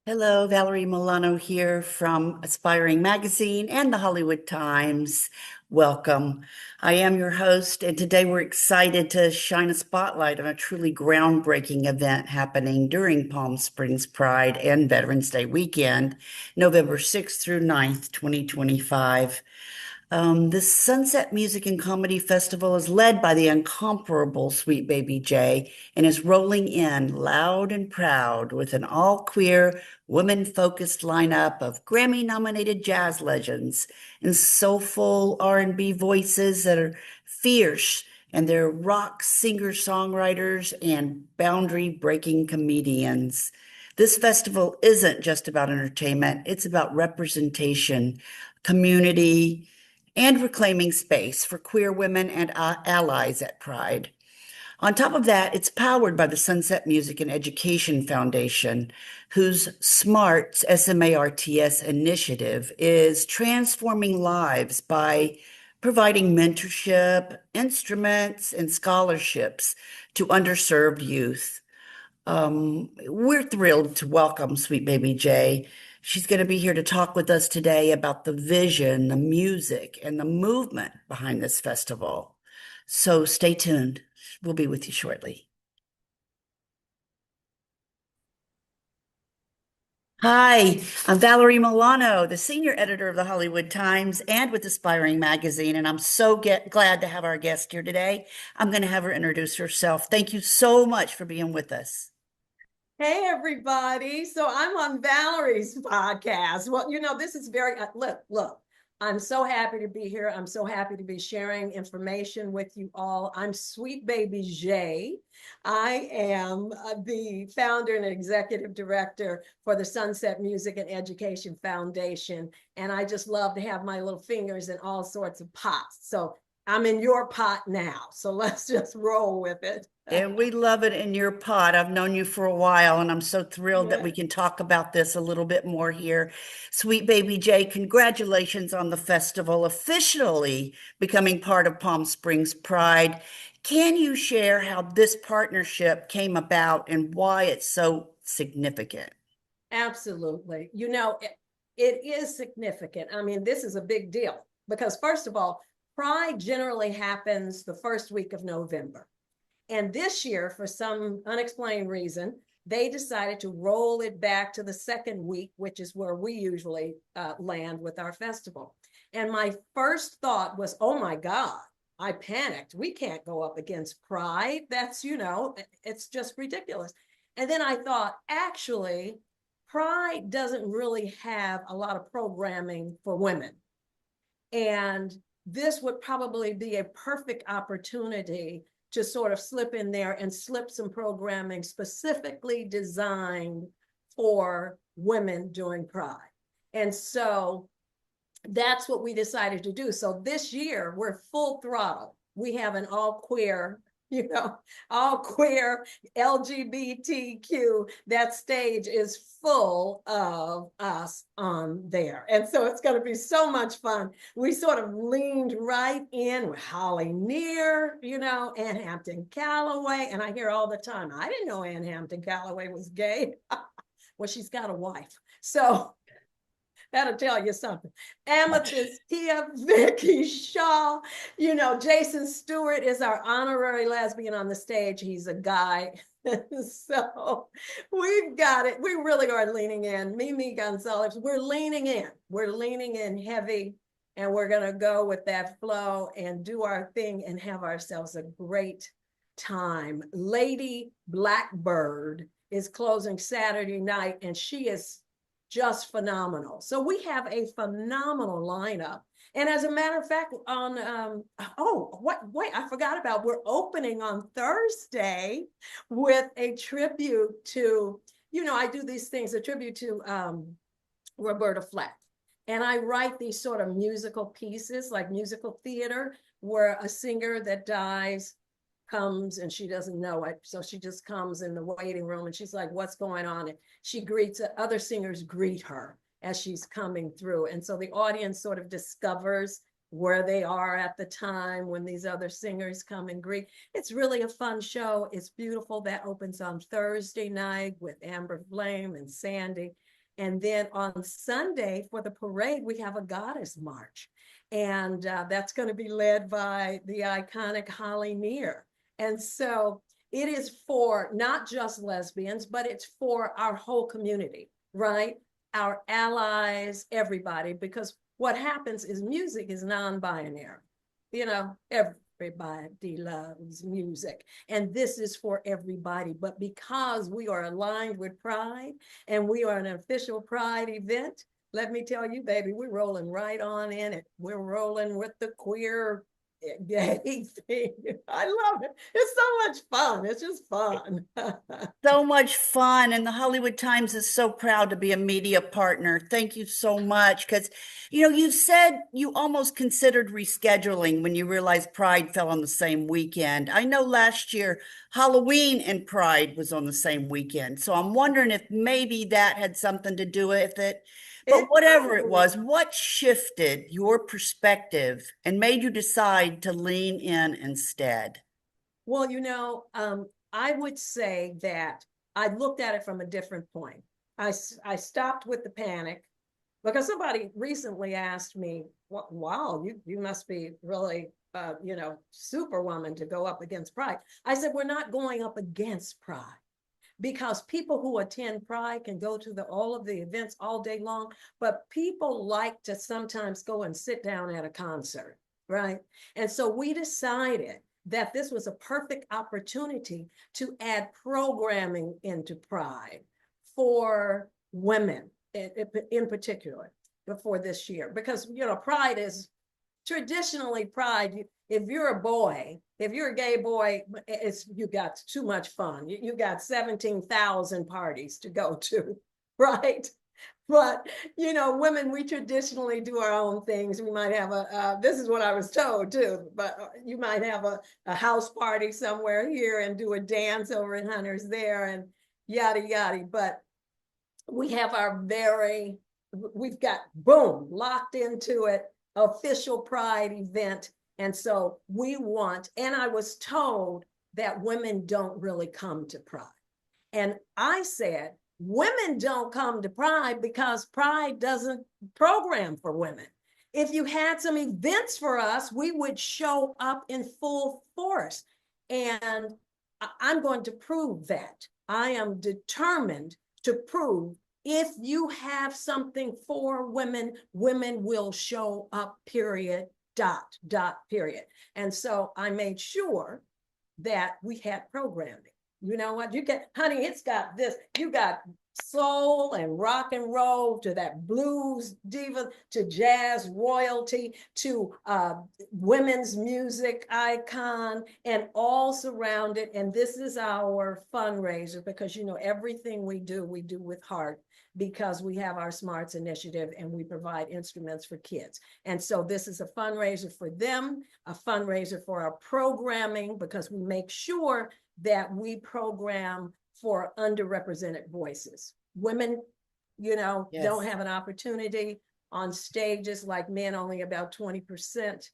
Hello, Valerie Milano here from Aspiring Magazine and the Hollywood Times. Welcome. I am your host, and today we're excited to shine a spotlight on a truly groundbreaking event happening during Palm Springs Pride and Veterans Day weekend, November 6th through 9th, 2025. This Sunset Music and Comedy Festival is led by the incomparable Sweet Baby J and is rolling in loud and proud with an all-queer, women-focused lineup of Grammy-nominated jazz legends and soulful R&B voices that are fierce, and they're rock singer-songwriters and boundary-breaking comedians. This festival isn't just about entertainment, it's about representation, community, and reclaiming space for queer women and allies at Pride. On top of that, it's powered by the Sunset Music and Education Foundation, whose SMARTS, SMARTS initiative is transforming lives by providing mentorship, instruments, and scholarships to underserved youth. We're thrilled to welcome Sweet Baby J. She's going to be here to talk with us today about the vision, the music, and the movement behind this festival. So stay tuned. We'll be with you shortly. Hi, I'm Valerie Milano, the senior editor of the Hollywood Times and with Aspiring Magazine, and I'm so glad to have our guest here today. I'm going to have her introduce herself. Thank you so much for being with us. Hey, everybody. So I'm on Valerie's podcast. Well, this is very, look, I'm so happy to be here. I'm so happy to be sharing information with you all. I'm Sweet Baby J. I am the founder and executive director for the Sunset Music and Education Foundation. And I just love to have my little fingers in all sorts of pots. So I'm in your pot now. So let's just roll with it. And we love it in your pod. I've known you for a while, and I'm so thrilled that Yeah. we can talk about this a little bit more here. Sweet Baby J, congratulations on the festival officially becoming part of Palm Springs Pride. Can you share how this partnership came about and why it's so significant? Absolutely. It is significant. I mean, this is a big deal because, first of all, Pride generally happens the first week of November. And this year, for some unexplained reason, they decided to roll it back to the second week, which is where we usually land with our festival. And my first thought was, oh my God, I panicked. We can't go up against Pride. It's just ridiculous. And then I thought, actually, Pride doesn't really have a lot of programming for women. And this would probably be a perfect opportunity to sort of slip in there and slip some programming specifically designed for women during Pride. And so that's what we decided to do. So this year we're full throttle. We have an all queer, all queer LGBTQ. That stage is full of us on there. And so it's going to be so much fun. We sort of leaned right in with Holly Near, Ann Hampton Callaway. And I hear all the time, I didn't know Ann Hampton Callaway was gay. Well, she's got a wife. So that'll tell you something. Amethyst Tia, Vicky Shaw, Jason Stewart is our honorary lesbian on the stage. He's a guy. So we've got it. We really are leaning in. Mimi Gonzalez, we're leaning in. We're leaning in heavy, and we're going to go with that flow and do our thing and have ourselves a great time. Lady Blackbird is closing Saturday night, and she is just phenomenal. So we have a phenomenal lineup. And as a matter of fact, wait, I forgot about, we're opening on Thursday with a tribute to, I do these things, a tribute to Roberta Flack. And I write these sort of musical pieces, like musical theater, where a singer that dies comes and she doesn't know it. So she just comes in the waiting room and she's like, what's going on? And she greets, other singers greet her as she's coming through. And so the audience sort of discovers where they are at the time when these other singers come and greet. It's really a fun show. It's beautiful. That opens on Thursday night with Amber Flame and Sandy. And then on Sunday for the parade, we have a goddess march. And that's going to be led by the iconic Holly Near. And so it is for not just lesbians, but it's for our whole community, right? Our allies, everybody, because what happens is music is non-binary. You know, everybody loves music, and this is for everybody. But because we are aligned with Pride and we are an official Pride event, let me tell you, baby, we're rolling right on in it. We're rolling with the queer gay thing. I love it. It's so much fun. It's just fun. So much fun. And the Hollywood Times is so proud to be a media partner. Thank you so much. Because, you said you almost considered rescheduling when you realized Pride fell on the same weekend. I know last year Halloween and Pride was on the same weekend. So I'm wondering if maybe that had something to do with it. But whatever it was, what shifted your perspective and made you decide to lean in instead? Well, I would say that I looked at it from a different point. I stopped with the panic because somebody recently asked me, wow, you must be really, superwoman to go up against Pride. I said, we're not going up against Pride because people who attend Pride can go to all of the events all day long, but people like to sometimes go and sit down at a concert, right? And so we decided that this was a perfect opportunity to add programming into Pride for women in particular for this year, because Pride is traditionally Pride. If you're a boy, if you're a gay boy, you got too much fun. You got 17,000 parties to go to, right? But women, we traditionally do our own things. We might have this is what I was told too, but you might have a house party somewhere here and do a dance over at Hunter's there and yada yada. But we have we've got boom, locked into it, official Pride event. And so and I was told that women don't really come to Pride. And I said, women don't come to Pride because Pride doesn't program for women. If you had some events for us, we would show up in full force. And I'm going to prove that. I am determined to prove if you have something for women, women will show up, period, period. And so I made sure that we had programming. You know what? Honey, it's got this. You got soul and rock and roll to that blues diva to jazz royalty to women's music icon and all surrounded. And this is our fundraiser because, everything we do with heart because we have our Smarts initiative and we provide instruments for kids. And so this is a fundraiser for them, a fundraiser for our programming because we make sure that we program for underrepresented voices. Women, yes, don't have an opportunity on stages like men, only about 20%.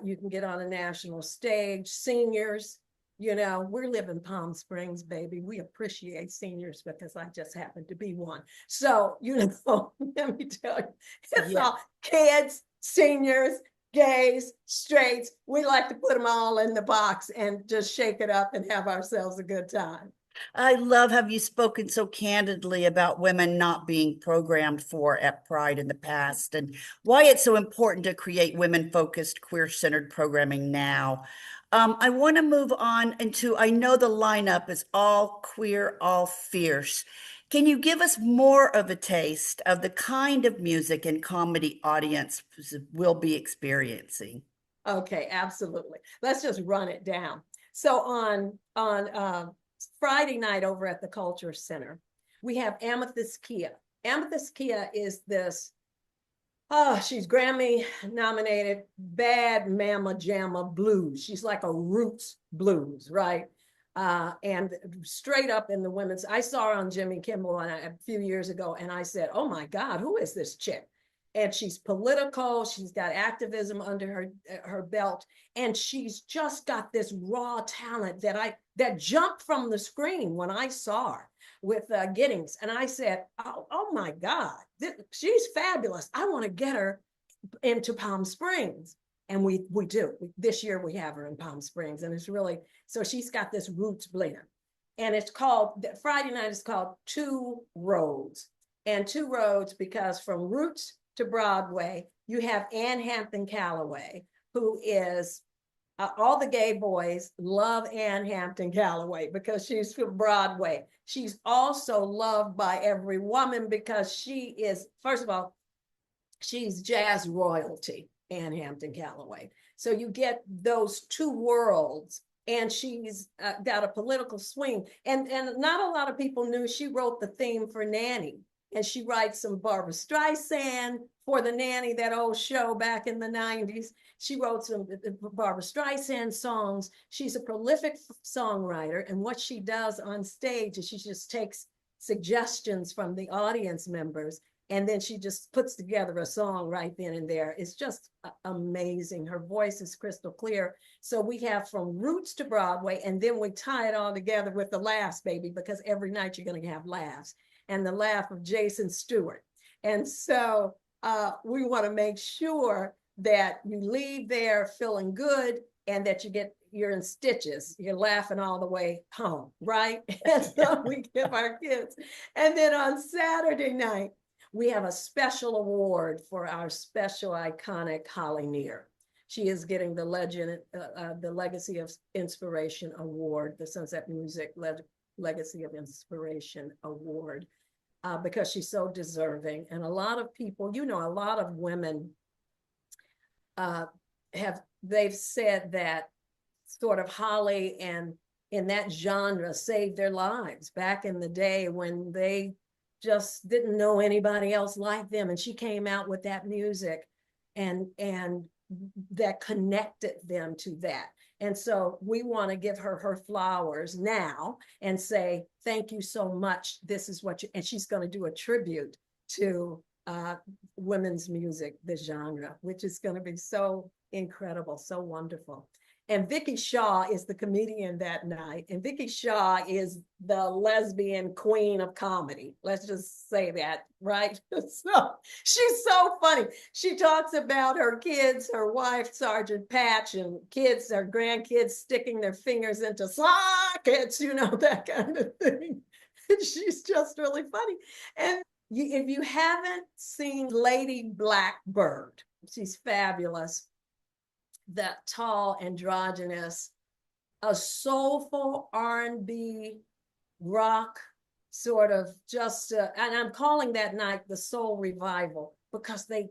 You can get on a national stage. Seniors, we're living Palm Springs, baby. We appreciate seniors because I just happen to be one. So, let me tell you, it's all kids, seniors, gays, straights. We like to put them all in the box and just shake it up and have ourselves a good time. I love how you've spoken so candidly about women not being programmed for at Pride in the past and why it's so important to create women-focused, queer-centered programming now. I want to move on I know the lineup is all queer, all fierce. Can you give us more of a taste of the kind of music and comedy audience will be experiencing? Okay, absolutely. Let's just run it down. So on Friday night over at the Culture Center, we have Amethyst Kia. Amethyst Kia is this, she's Grammy nominated Bad Mama Jamma blues. She's like a roots blues, right? And straight up in the women's, I saw her on Jimmy Kimmel a few years ago and I said, oh my God, who is this chick? and she's political. She's got activism under her belt, and she's just got this raw talent that jumped from the screen when I saw her with Giddings, and I said, oh my God, she's fabulous. I want to get her into Palm Springs. And we do. This year we have her in Palm Springs, and it's really, so she's got this roots blend. And it's called, Friday night is called Two Roads. And Two Roads because from Roots to Broadway, you have Ann Hampton Callaway, who is, all the gay boys love Ann Hampton Callaway because she's from Broadway. She's also loved by every woman because she is, first of all, she's jazz royalty, Ann Hampton Callaway. So you get those two worlds, and she's got a political swing. And not a lot of people knew she wrote the theme for Nanny, and she writes some Barbra Streisand for the Nanny, that old show back in the 90s. She wrote some Barbra Streisand songs. She's a prolific songwriter, and what she does on stage is she just takes suggestions from the audience members, and then she just puts together a song right then and there. It's just amazing. Her voice is crystal clear. So we have from Roots to Broadway, and then we tie it all together with the laughs, baby, because every night you're going to have laughs, and the laugh of Jason Stewart. And so we want to make sure that you leave there feeling good, and that you're in stitches, you're laughing all the way home, right? And so we give our kids. And then on Saturday night, we have a special award for our special iconic Holly Near. She is getting the Legacy of Inspiration Award, the Sunset Music Legacy of Inspiration Award, because she's so deserving. And a lot of people, a lot of women they've said that sort of Holly and in that genre saved their lives back in the day when they just didn't know anybody else like them. And she came out with that music and that connected them to that. And so we want to give her flowers now and say, thank you so much. This is what and she's going to do a tribute to women's music, the genre, which is going to be so incredible, so wonderful. And Vicky Shaw is the comedian that night. And Vicky Shaw is the lesbian queen of comedy. Let's just say that, right? So she's so funny. She talks about her kids, her wife, Sergeant Patch, and kids, her grandkids sticking their fingers into sockets, that kind of thing. She's just really funny. And if you haven't seen Lady Blackbird, she's fabulous. That tall, androgynous, a soulful R&B rock sort of just, and I'm calling that night the Soul Revival because they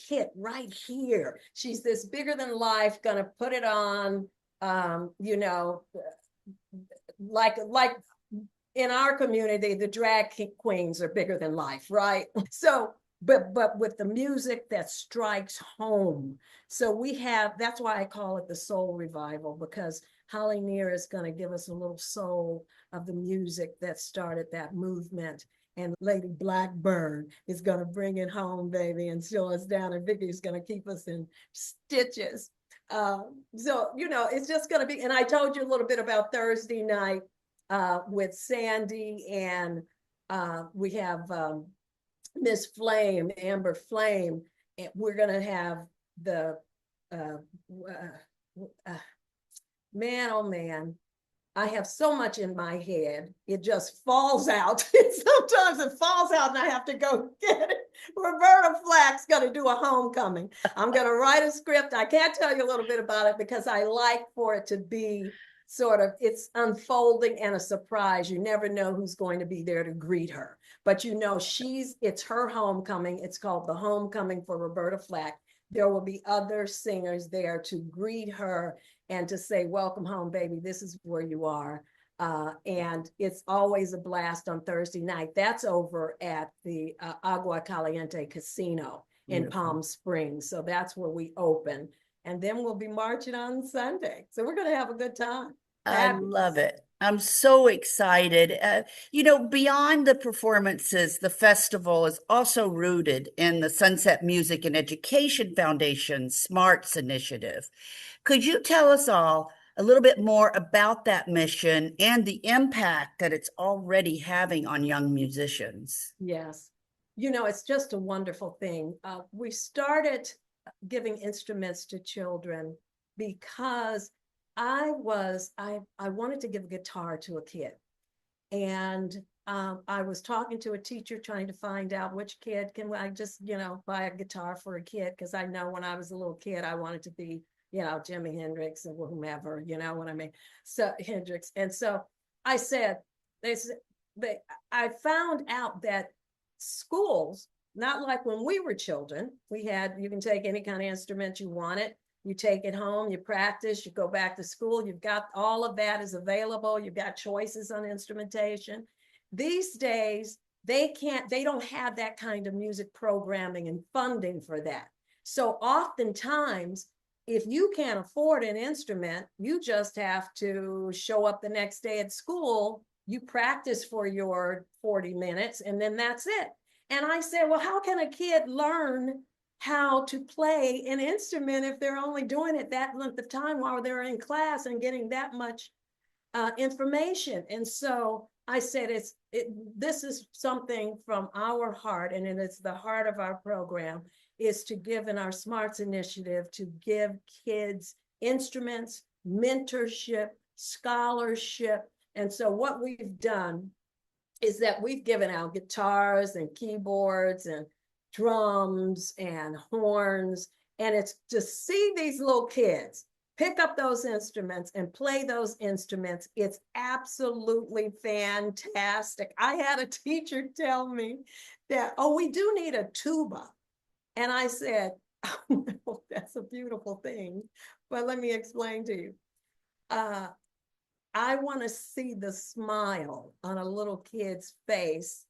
hit right here. She's this bigger than life, gonna put it on, like in our community, the drag queens are bigger than life, right? So, but with the music that strikes home. So that's why I call it the Soul Revival, because Holly Near is going to give us a little soul of the music that started that movement. And Lady Blackbird is going to bring it home, baby, and slow us down. And Vicky's going to keep us in stitches. So, it's just going to be, and I told you a little bit about Thursday night with Sandy, and we have Miss Flame, Amber Flame, and we're going to have the man, oh man, I have so much in my head, it just falls out. Sometimes it falls out and I have to go get it. Roberta Flack's going to do a homecoming. I'm going to write a script. I can't tell you a little bit about it because I like for it to be sort of, it's unfolding and a surprise. You never know who's going to be there to greet her, but it's her homecoming. It's called The Homecoming for Roberta Flack. There will be other singers there to greet her and to say, welcome home, baby. This is where you are. And it's always a blast on Thursday night. That's over at the Agua Caliente Casino in Palm Springs. So that's where we open. And then we'll be marching on Sunday. So we're going to have a good time. I love it. I'm so excited. Beyond the performances, the festival is also rooted in the Sunset Music and Education Foundation SMARTS initiative. Could you tell us all a little bit more about that mission and the impact that it's already having on young musicians? Yes. It's just a wonderful thing. We started giving instruments to children because I wanted to give a guitar to a kid. And I was talking to a teacher trying to find out which kid can I just, buy a guitar for a kid. Because I know when I was a little kid, I wanted to be, Jimi Hendrix and whomever, you know what I mean? So Hendrix. And so I said, I found out that schools, not like when we were children, you can take any kind of instrument you wanted. You take it home, you practice, you go back to school. You've got all of that is available. You've got choices on instrumentation. These days, they don't have that kind of music programming and funding for that. So oftentimes, if you can't afford an instrument, you just have to show up the next day at school. You practice for your 40 minutes and then that's it. And I said, well, how can a kid learn how to play an instrument if they're only doing it that length of time while they're in class and getting that much information? And so I said, this is something from our heart, and it is the heart of our program, is to give in our SMARTS initiative, to give kids instruments, mentorship, scholarship. And so what we've done is that we've given out guitars and keyboards and drums and horns. And it's to see these little kids pick up those instruments and play those instruments. It's absolutely fantastic. I had a teacher tell me that, oh, we do need a tuba. And I said, oh, no, that's a beautiful thing. But let me explain to you. I want to see the smile on a little kid's face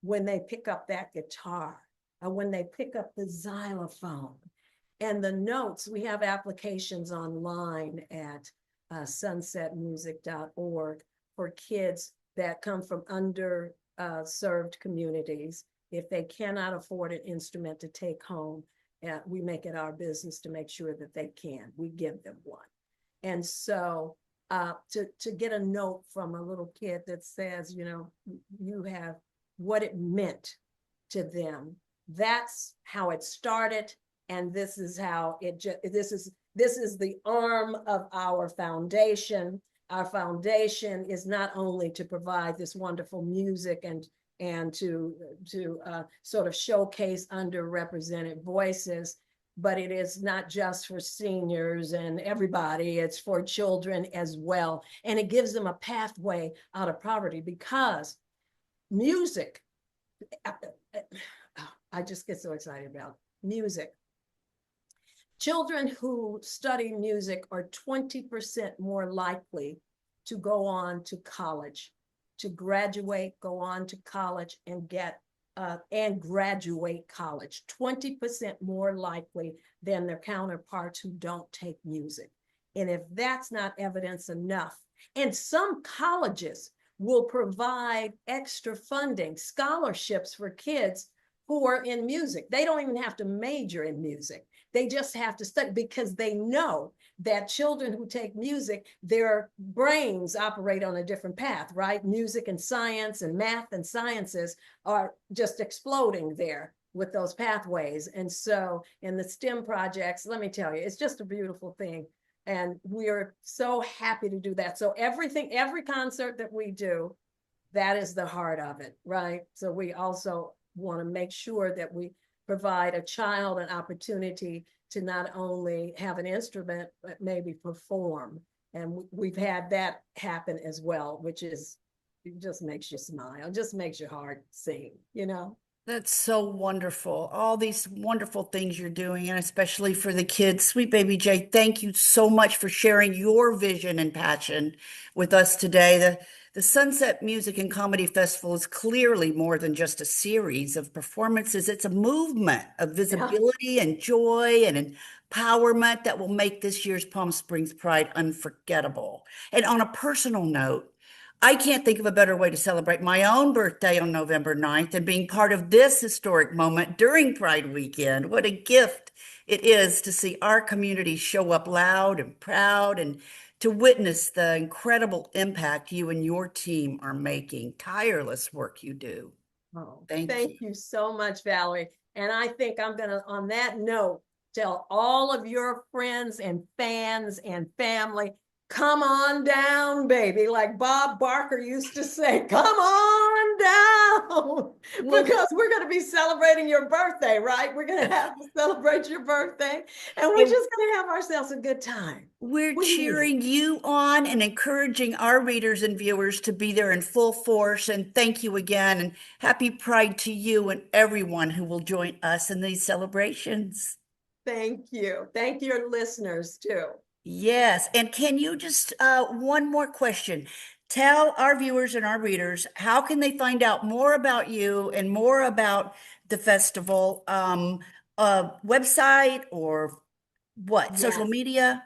when they pick up that guitar or when they pick up the xylophone. And the notes, we have applications online at sunsetmusic.org for kids that come from underserved communities. If they cannot afford an instrument to take home, we make it our business to make sure that they can. We give them one. And so to get a note from a little kid that says, you have what it meant to them. That's how it started. And this is how this is the arm of our foundation. Our foundation is not only to provide this wonderful music and to sort of showcase underrepresented voices, but it is not just for seniors and everybody, it's for children as well. And it gives them a pathway out of poverty, because music, I just get so excited about music. Children who study music are 20% more likely to go on to college, to graduate, go on to college and graduate college, 20% more likely than their counterparts who don't take music. And if that's not evidence enough, and some colleges will provide extra funding, scholarships for kids who are in music. They don't even have to major in music. They just have to study, because they know that children who take music, their brains operate on a different path, right? Music and science and math and sciences are just exploding there with those pathways. And so in the STEM projects, let me tell you, it's just a beautiful thing. And we are so happy to do that. So every concert that we do, that is the heart of it, right? So we also want to make sure that we provide a child an opportunity to not only have an instrument, but maybe perform. And we've had that happen as well, which is, it just makes you smile, just makes your heart sing, That's so wonderful. All these wonderful things you're doing, and especially for the kids. Sweet Baby J, thank you so much for sharing your vision and passion with us today. The Sunset Music and Comedy Festival is clearly more than just a series of performances. It's a movement of visibility and joy and empowerment that will make this year's Palm Springs Pride unforgettable. And on a personal note, I can't think of a better way to celebrate my own birthday on November 9th than being part of this historic moment during Pride Weekend. What a gift it is to see our community show up loud and proud and to witness the incredible impact you and your team are making. Tireless work you do. Oh, Thank thank you. you so much, Valerie. And I think I'm going to, on that note, tell all of your friends and fans and family, come on down, baby. Like Bob Barker used to say, come on down, Well, because we're going to be celebrating your birthday, right? We're going to have to celebrate your birthday, and we're and just going to have ourselves a good time. we're We need it. cheering you on and encouraging our readers and viewers to be there in full force. And thank you again. And happy Pride to you and everyone who will join us in these celebrations. Thank you. Thank your listeners too. Yes. And can you just, one more question? Tell our viewers and our readers, how can they find out more about you and more about the festival? Website or what? Social Yes. media?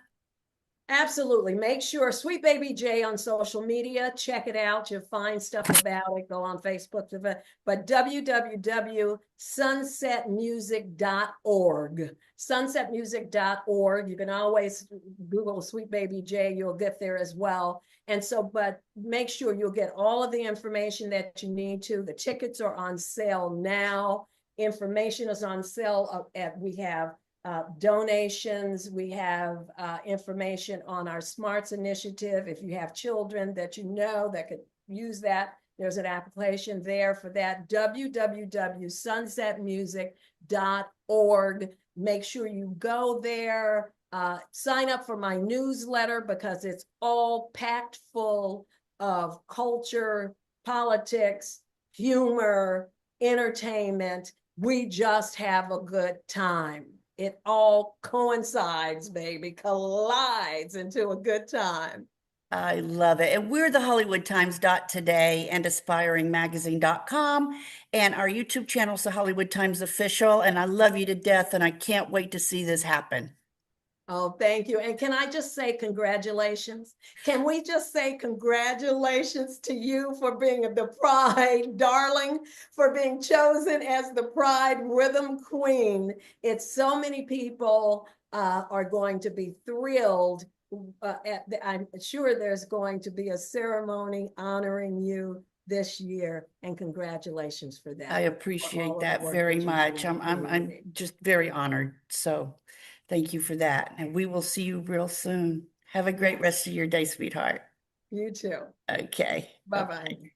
Absolutely. Make sure Sweet Baby J on social media. Check it out. You'll find stuff about it. Go on Facebook. But www.sunsetmusic.org. Sunsetmusic.org. You can always Google Sweet Baby J. You'll get there as well. And so, but make sure you'll get all of the information that you need to. The tickets are on sale now. Information is on sale we have donations. We have information on our Smarts initiative. If you have children that you know that could use that, there's an application there for that. www.sunsetmusic.org. Make sure you go there. Sign up for my newsletter because it's all packed full of culture, politics, humor, entertainment. We just have a good time. It all coincides, baby, collides into a good time. I love it. And we're the HollywoodTimes.today and AspiringMagazine.com. And our YouTube channel is the Hollywood Times Official. And I love you to death. And I can't wait to see this happen. Oh, thank you. And can I just say congratulations? Can we just say congratulations to you for being the Pride darling, for being chosen as the Pride Rhythm Queen? It's so many people are going to be thrilled. I'm sure there's going to be a ceremony honoring you this year, and congratulations for that. I appreciate that work very that much. you're doing. I'm just very honored. So thank you for that. And we will see you real soon. Have a great rest of your day, sweetheart. You too. Okay. Bye-bye.